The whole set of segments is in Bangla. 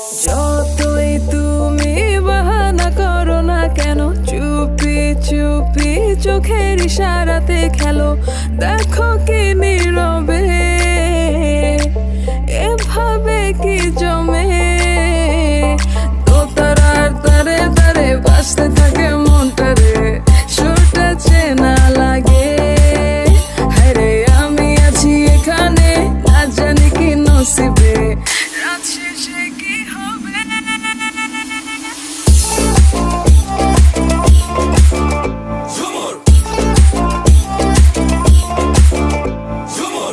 যতই তুমি বাহানা করো না কেন, চুপি চুপি চোখের ইশারাতে খেলো। দেখো কি নীরবে এভাবে কি জমে, দোতারার তারে তারে বাজতে থাকে মনটা রে, সুরটা চেনা লাগে। হ্যারে আমি আছি এখানে, না জানি কি নসিবে, রাত শেষে কি হবে।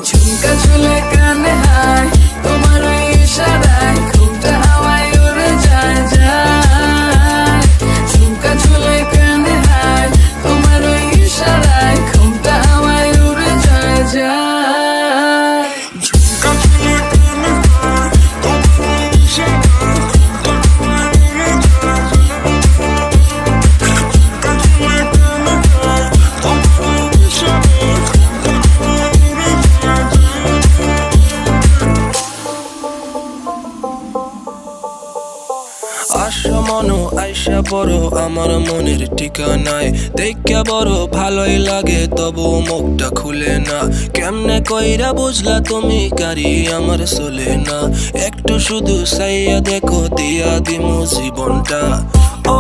ঝুমকা ঝুলে কানে হায়, তোমার ওই ইশারায় ঘুমটা হাওয়ায় উড়ে যায় যায়। ঝুমকা ঝুলে কানে হায়, তোমার ওই ইশারায় ঘুমটা হাওয়ায় উড়ে যায় যায়। ঝুমকা ঝুলে কানে হায়, তোমার ওই ইশারায় ঘুমটা হাওয়ায় উড়ে যায় যায়। ঝুমকা ঝুলে কানে হায়, তোমার ওই ইশারায় ঘুমটা হাওয়ায় উড়ে যায় যায়। আশা মনো আইসা বড় আমার মনের ঠিকানায়, দেখা বড় ভালোই লাগে তবু মুখটা খুলে না। কেমনে কইরা বুঝলা তুমি কারি আমার চলে না, একটু শুধু চাইয়া দেখো দিয়া দিমু জীবনটা। ও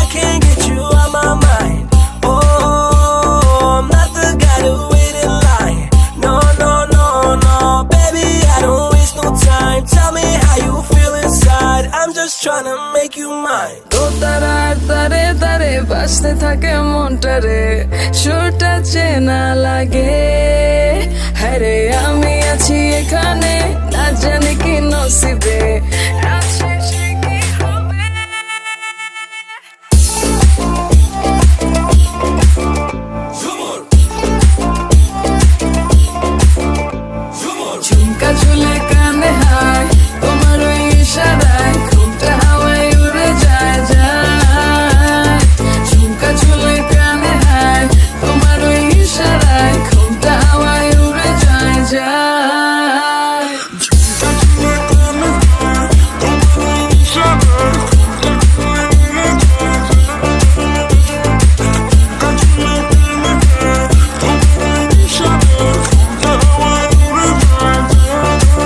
I can't get you out my mind. Oh, I'm not the guy to wait in line. No, no, no, no, baby, I don't waste no time. Tell me how you feel inside. I'm just trying to make you mine. দোতারার তারে তারে বাজতে থাকে মনটা রে, সুরটা চেনা লাগে। হ্যারে আমি আছি এখানে, না জানি কি নসিবে।